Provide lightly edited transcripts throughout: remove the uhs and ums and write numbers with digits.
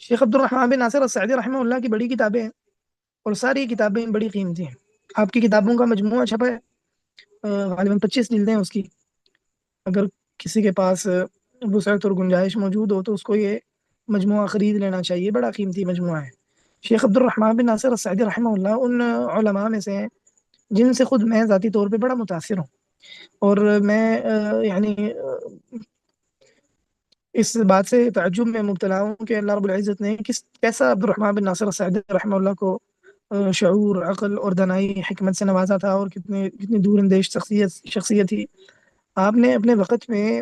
شیخ عبد الرحمن بن ناصر السعدی رحمہ اللہ کی بڑی کتابیں ہیں، اور ساری کتابیں بڑی قیمتی ہیں۔ آپ کی کتابوں کا مجموعہ چھپا ہے، غالباً 25 جلدیں ہیں اس کی۔ اگر کسی کے پاس وسعت اور گنجائش موجود ہو تو اس کو یہ مجموعہ خرید لینا چاہیے، بڑا قیمتی مجموعہ ہے۔ شیخ عبد الرحمن بن ناصر السعدی رحمہ اللہ ان علماء میں سے ہیں جن سے خود میں ذاتی طور پہ بڑا متاثر ہوں، اور میں اس بات سے تعجب میں مبتلا ہوں کہ اللہ رب العزت نے کیسا عبد الرحمن بن ناصر السعدی رحمہ اللہ کو شعور، عقل اور دانائی، حکمت سے نوازا تھا، اور کتنی دور اندیش شخصیت تھی۔ آپ نے اپنے وقت میں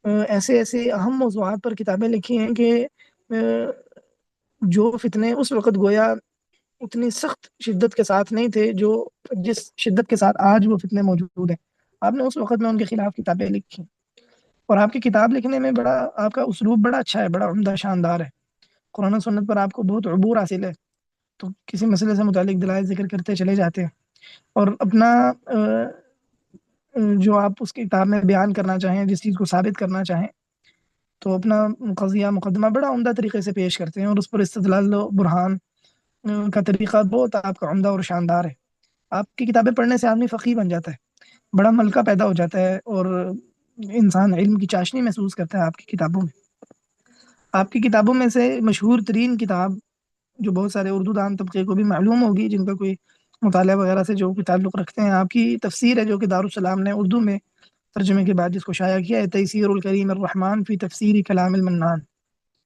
ایسے ایسے اہم موضوعات پر کتابیں لکھی ہیں کہ جو فتنے اس وقت گویا اتنی سخت شدت کے ساتھ نہیں تھے جو جس شدت کے ساتھ آج وہ فتنے موجود ہیں۔ آپ نے اس وقت میں ان کے خلاف کتابیں لکھی، اور آپ کی کتاب لکھنے میں آپ کا اسلوب بڑا اچھا ہے، بڑا عمدہ، شاندار ہے۔ قرآن و سنت پر آپ کو بہت عبور حاصل ہے، تو کسی مسئلے سے متعلق دلائل ذکر کرتے چلے جاتے ہیں، اور اپنا جو آپ اس کی کتاب میں بیان کرنا چاہیں، جس چیز کو ثابت کرنا چاہیں، تو اپنا قضیہ مقدمہ بڑا عمدہ طریقے سے پیش کرتے ہیں، اور اس پر استدلال و برہان کا طریقہ بہت آپ کا عمدہ اور شاندار ہے۔ آپ کی کتابیں پڑھنے سے آدمی فقیہ بن جاتا ہے، بڑا ملکہ پیدا ہو جاتا ہے، اور انسان علم کی چاشنی محسوس کرتا ہے آپ کی کتابوں میں۔ آپ کی کتابوں میں سے مشہور ترین کتاب، جو بہت سارے اردو دان طبقے کو بھی معلوم ہوگی جن کا کوئی مطالعہ وغیرہ سے جو تعلق رکھتے ہیں، آپ کی تفسیر ہے جو کہ دارالسلام نے اردو میں ترجمے کے بعد جس کو شائع کیا ہے، تیسیر الکریم الرحمن فی تفسیر کلام المنان۔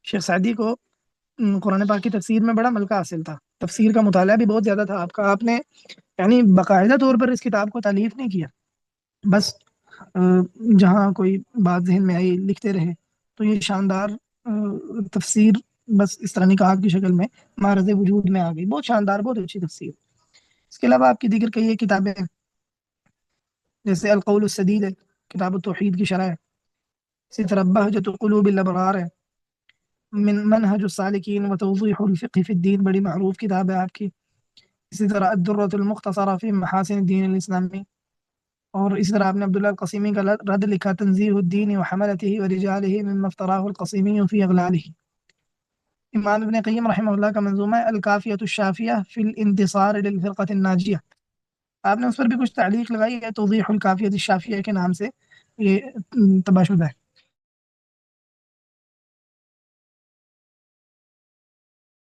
شیخ سعدی کو قرآن پاک کی تفسیر میں بڑا ملکہ حاصل تھا، تفسیر کا مطالعہ بھی بہت زیادہ تھا آپ کا۔ آپ نے باقاعدہ طور پر اس کتاب کو تالیف نہیں کیا، بس جہاں کوئی بات ذہن میں آئی لکھتے رہے، تو یہ شاندار تفسیر بس اس طرح نکات کی شکل میں معرض وجود میں آ گئی، بہت شاندار، بہت اچھی تفسیر۔ اس کے علاوہ آپ کی دیگر کئی کتابیں ہیں، جیسے القول السدید ہے، کتاب التوحید کی شرح ہے، اسی طرح بہجۃ القلوب الابرار ہے، من منہج السالکین و توضیح الفقہ فی الدین، بڑی معروف کتاب ہے آپ کی۔ اسی طرح الدرۃ المختصرہ فی محاسن الدین الاسلامی، اور اسی طرح آپ نے عبداللہ القسیمی کا رد لکھا، تنزیہ الدین وحملتہ ورجالہ مما افتراہ القسیمی فی اغلالہ۔ امام ابن قیم رحمہ اللہ کا منظومہ ہے الکافیۃ الشافیہ فی الانتصار للفرقۃ الناجیہ، آپ نے اس پر بھی کچھ تعلیق لگائی ہے، توضیح الکافیۃ الشافیہ کے نام سے یہ تباہ شدہ ہے۔